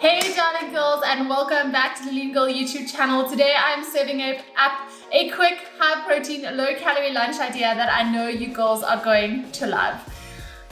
Hey darling girls, and welcome back to the LEAN GIRL YouTube channel. Today I'm serving up a quick high protein low calorie lunch idea that I know you girls are going to love.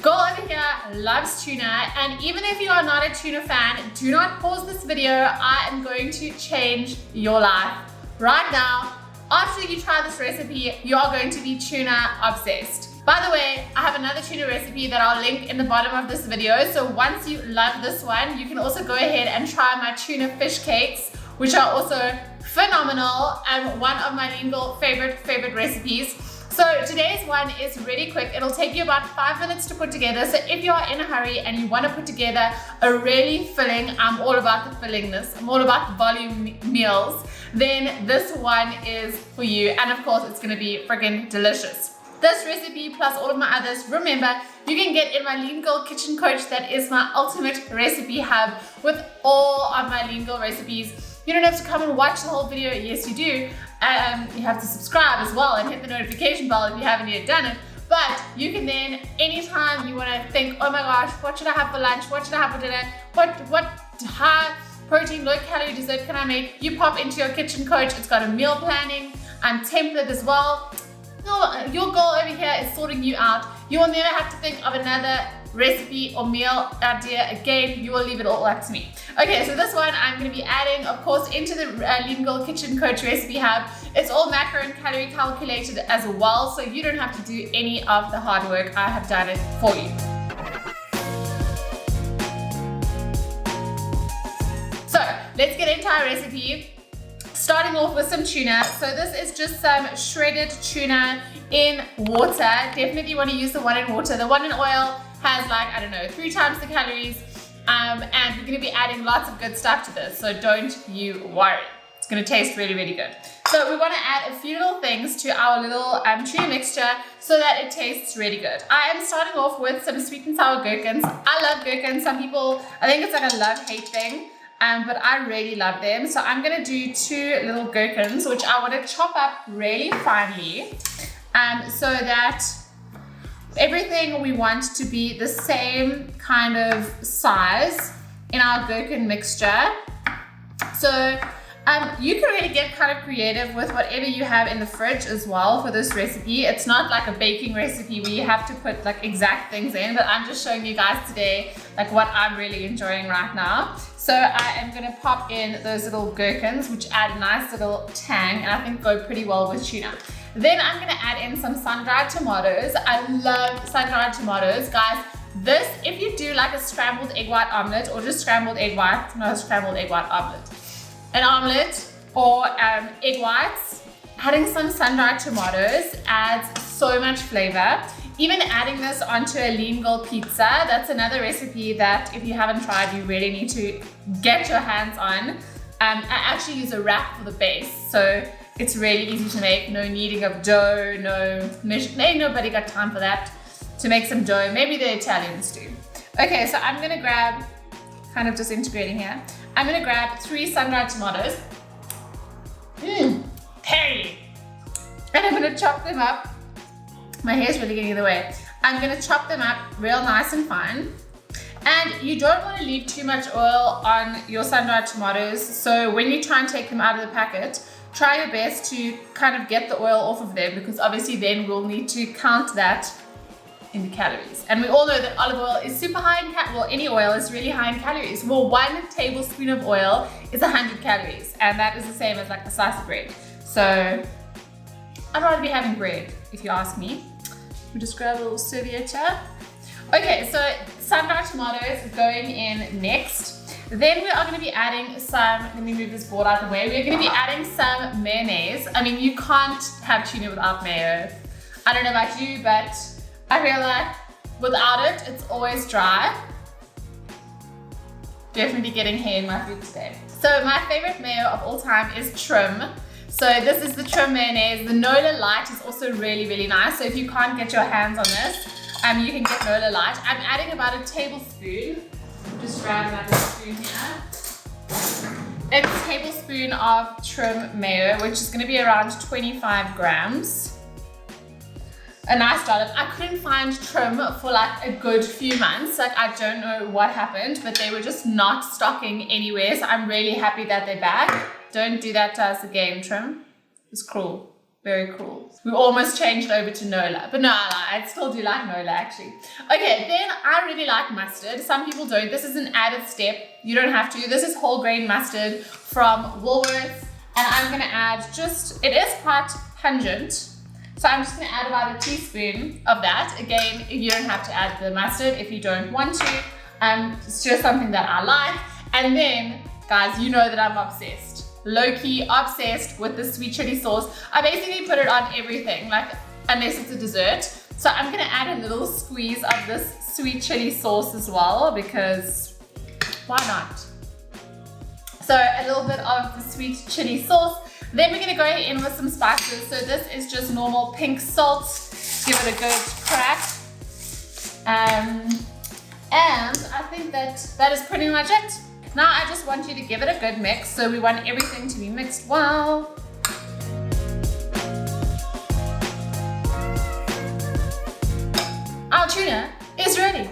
Girl over here loves tuna, and even if you are not a tuna fan, do not pause this video. I am going to change your life right now. After you try this recipe, you are going to be tuna obsessed. By the way, I have another tuna recipe that I'll link in the bottom of this video. So once you love this one, you can also go ahead and try my tuna fish cakes, which are also phenomenal and one of my LEAN GIRL favorite recipes. So today's one is really quick. It'll take you about 5 minutes to put together. So if you are in a hurry and you want to put together a really filling, I'm all about the fillingness, I'm all about the volume meals, then this one is for you. And of course, it's going to be freaking delicious. This recipe plus all of my others, remember, you can get in my LEAN GIRL Kitchen Coach. That is my ultimate recipe hub with all of my LEAN GIRL recipes. You don't have to come and watch the whole video. Yes, you do. You have to subscribe as well and hit the notification bell if you haven't yet done it. But you can then, anytime you want to think, oh my gosh, what should I have for lunch? What should I have for dinner? What high protein, low calorie dessert can I make? You pop into your Kitchen Coach. It's got a meal planning template as well. Your goal over here is sorting you out. You will never have to think of another recipe or meal idea again. You will leave it all up to me. Okay, so this one I'm going to be adding, of course, into the LEAN GIRL Kitchen Coach recipe hub. It's all macro and calorie calculated as well, so you don't have to do any of the hard work. I have done it for you. So let's get into our recipe. Starting off with some tuna. So this is just some shredded tuna in water. Definitely want to use the one in water. The one in oil has, like, I don't know, 3 times the calories. And we're going to be adding lots of good stuff to this. So don't you worry. It's going to taste really, really good. So we want to add a few little things to our little tuna mixture so that it tastes really good. I am starting off with some sweet and sour gherkins. I love gherkins. Some people, I think it's like a love-hate thing. But I really love them. So I'm gonna do 2 little gherkins, which I want to chop up really finely, so that everything we want to be the same kind of size in our gherkin mixture. So you can really get kind of creative with whatever you have in the fridge as well for this recipe. It's not like a baking recipe where you have to put like exact things in, but I'm just showing you guys today like what I'm really enjoying right now. So I am going to pop in those little gherkins, which add a nice little tang and I think go pretty well with tuna. Then I'm going to add in some sun-dried tomatoes. I love sun-dried tomatoes. Guys, this, if you do like a scrambled egg white omelet or just scrambled egg white, not a scrambled egg white omelet, an omelet or egg whites, adding some sun-dried tomatoes adds so much flavor. Even adding this onto a LEAN GIRL pizza, that's another recipe that if you haven't tried, you really need to get your hands on. I actually use a wrap for the base, so it's really easy to make. No kneading of dough, no measure. Ain't nobody got time for that to make some dough. Maybe the Italians do. Okay, so I'm gonna grab, kind of just integrating here. I'm gonna grab 3 sun-dried tomatoes. Hey! And I'm gonna chop them up. My hair's really getting in the way. I'm gonna chop them up real nice and fine. And you don't want to leave too much oil on your sun-dried tomatoes. So when you try and take them out of the packet, try your best to kind of get the oil off of them, because obviously then we'll need to count that in the calories. And we all know that olive oil is super high in well, any oil is really high in calories. Well, 1 tablespoon of oil is 100 calories, and that is the same as like a slice of bread. So I'd rather be having bread, if you ask me. We just grab a little serviette here. Okay, so sun-dried tomatoes going in next. Then we are going to be adding some, let me move this board out of the way. We're going to be adding some mayonnaise. I mean, you can't have tuna without mayo. I don't know about you, but I feel like without it, it's always dry. Definitely getting hair in my food today. So my favorite mayo of all time is Trim. So this is the Trim mayonnaise. The Nola Light is also really, really nice. So if you can't get your hands on this, you can get Nola Light. I'm adding about a tablespoon. Just grab another spoon here. It's a tablespoon of Trim mayo, which is going to be around 25 grams. a nice dollop. I couldn't find trim for like a good few months. Like I don't know what happened, but they were just not stocking anywhere. So I'm really happy that they're back. Don't do that to us again, trim. It's cruel. Very cruel. We almost changed over to Nola, but no, I still do like Nola actually. Okay, then I really like mustard. Some people don't. This is an added step. You don't have to. This is whole grain mustard from Woolworths, and I'm gonna add just, it is quite pungent, so I'm just gonna add about a teaspoon of that. Again, you don't have to add the mustard if you don't want to. It's just something that I like. And then, guys, you know that I'm obsessed. Low-key obsessed with the sweet chili sauce. I basically put it on everything, like unless it's a dessert. So I'm gonna add a little squeeze of this sweet chili sauce as well, because why not? So a little bit of the sweet chili sauce. Then we're gonna go in with some spices. So this is just normal pink salt. Give it a good crack. And I think that is pretty much it. Now I just want you to give it a good mix. So we want everything to be mixed well. Our tuna is ready.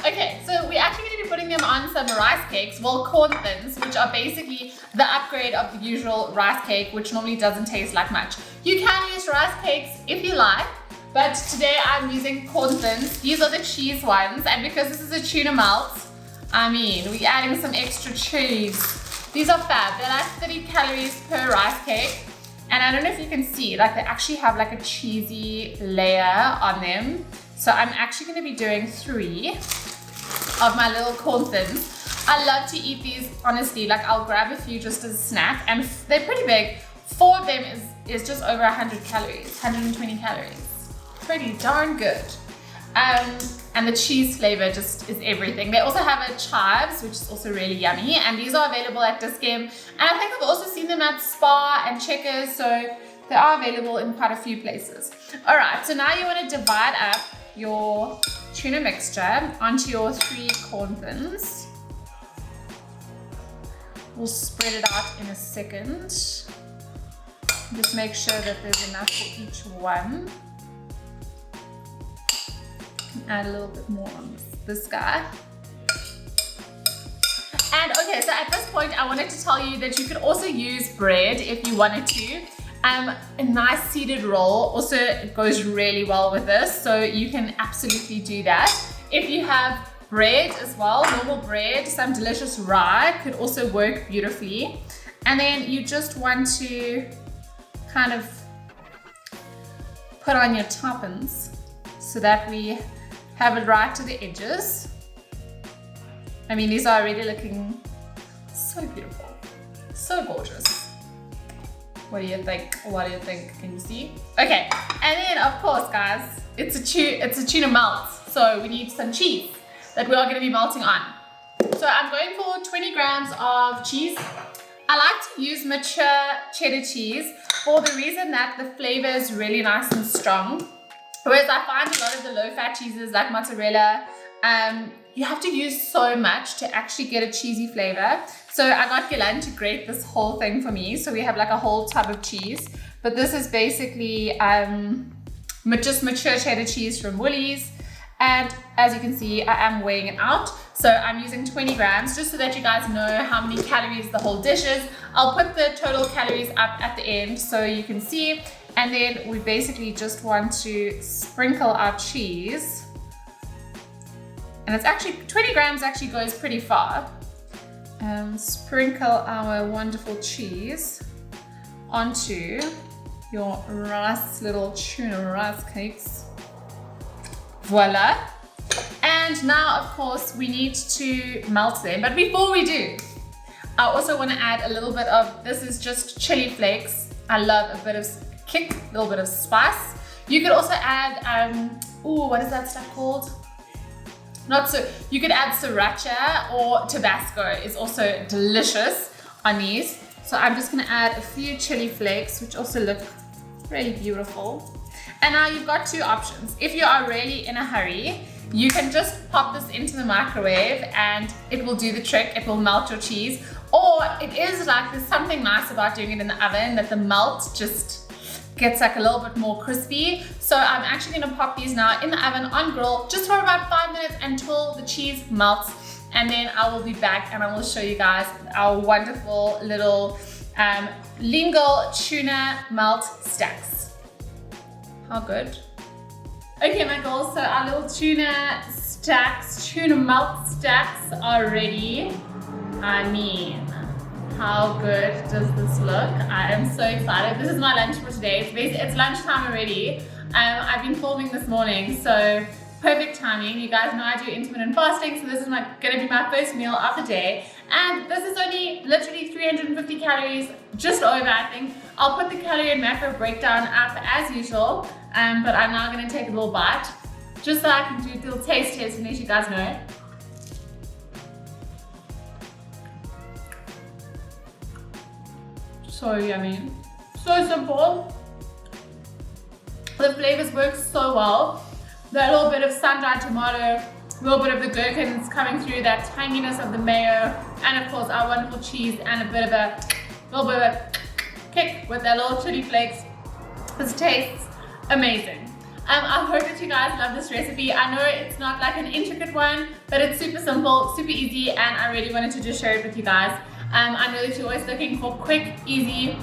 Okay, so we're actually going to be putting them on some rice cakes, well, corn thins, which are basically the upgrade of the usual rice cake, which normally doesn't taste like much. You can use rice cakes if you like, but today I'm using corn thins. These are the cheese ones, and because this is a tuna melt, I mean, we're adding some extra cheese. These are fab. They're like 30 calories per rice cake. And I don't know if you can see, like they actually have like a cheesy layer on them. So I'm actually going to be doing 3 of my little corn thins. I love to eat these, honestly. Like I'll grab a few just as a snack, and they're pretty big. 4 of them is just over 100 calories, 120 calories. Pretty darn good. And the cheese flavor just is everything. They also have a chives, which is also really yummy. And these are available at Discount. And I think I've also seen them at Spar and Checkers. So they are available in quite a few places. All right, so now you want to divide up your tuna mixture onto your 3 corn thins. We'll spread it out in a second. Just make sure that there's enough for each one. Add a little bit more on this guy. And okay, so at this point I wanted to tell you that you could also use bread if you wanted to. A nice seeded roll also goes really well with this, so you can absolutely do that. If you have bread as well, normal bread, some delicious rye could also work beautifully. And then you just want to kind of put on your toppings so that we have it right to the edges. I mean, these are already looking so beautiful, so gorgeous. What do you think? What do you think? Can you see? Okay, and then of course, guys, it's a tuna melt, so we need some cheese that we are going to be melting on. So I'm going for 20 grams of cheese. I like to use mature cheddar cheese for the reason that the flavor is really nice and strong. Whereas I find a lot of the low-fat cheeses like mozzarella, you have to use so much to actually get a cheesy flavor. So I got Gilan to grate this whole thing for me. So we have like a whole tub of cheese. But this is basically just mature cheddar cheese from Woolies. And as you can see, I am weighing it out. So I'm using 20 grams just so that you guys know how many calories the whole dish is. I'll put the total calories up at the end so you can see. And then we basically just want to sprinkle our cheese. And it's actually, 20 grams actually goes pretty far. Sprinkle our wonderful cheese onto your little tuna rice cakes. Voila. And now, of course, we need to melt them. But before we do, I also want to add a little bit of, this is just chili flakes. I love a bit of kick, a little bit of spice. You could also add, what is that stuff called? You could add sriracha or Tabasco is also delicious on these. So I'm just gonna add a few chili flakes, which also look really beautiful. And now you've got 2 options. If you are really in a hurry, you can just pop this into the microwave and it will do the trick. It will melt your cheese. Or it is like, there's something nice about doing it in the oven, that the melt just gets like a little bit more crispy. So I'm actually gonna pop these now in the oven on grill just for about 5 minutes until the cheese melts. And then I will be back and I will show you guys our wonderful little LEAN GIRL Tuna Melt stacks. How good. Okay, my girls, so our little tuna melt stacks are ready. I mean, how good does this look? I am so excited. This is my lunch for today. It's lunchtime already. I've been filming this morning, so perfect timing. You guys know I do intermittent fasting, so this is gonna be my first meal of the day. And this is only literally 350 calories, just over, I think. I'll put the calorie and macro breakdown up as usual, but I'm now gonna take a little bite, just so I can do a little taste test and let you guys know. So yummy, so simple. The flavors work so well. That little bit of sun-dried tomato, a little bit of the gherkins coming through, that tanginess of the mayo, and of course our wonderful cheese, and a little bit of a kick with their little chili flakes. This tastes amazing. I hope that you guys love this recipe. I know it's not like an intricate one, but it's super simple, super easy, and I really wanted to just share it with you guys. I know that you're always looking for quick, easy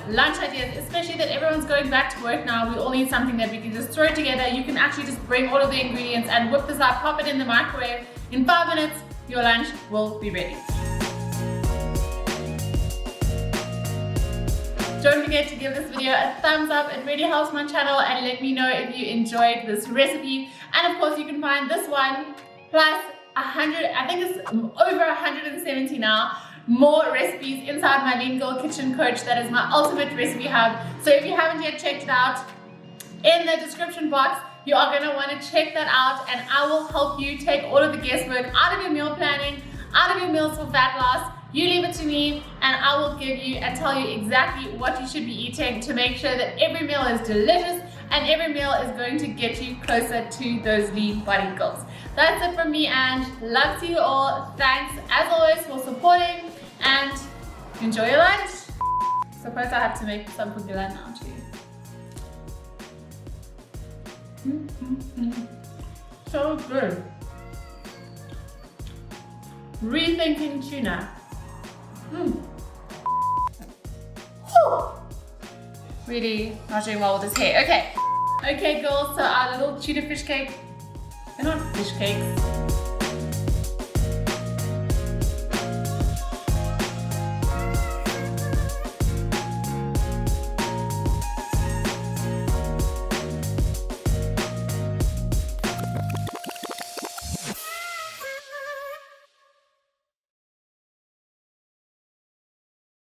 lunch ideas, especially that everyone's going back to work now. We all need something that we can just throw together. You can actually just bring all of the ingredients and whip this up, pop it in the microwave. In 5 minutes, your lunch will be ready. Don't forget to give this video a thumbs up. It really helps my channel, and let me know if you enjoyed this recipe. And of course, you can find this one plus 100, I think it's over 170 now, more recipes inside my LEAN GIRL Kitchen Coach. That is my ultimate recipe hub. So if you haven't yet checked it out, in the description box, you are going to want to check that out, and I will help you take all of the guesswork out of your meal planning, out of your meals for fat loss. You leave it to me, and I will give you and tell you exactly what you should be eating to make sure that every meal is delicious and every meal is going to get you closer to those lean body goals. That's it from me, and love to you all. Thanks as always for supporting, and enjoy your lunch. Suppose I have to make some for Gila now too. So good. Rethinking tuna. Really not doing well with this hair. Okay, girls, so our little tuna fish cake, they're not fish cakes.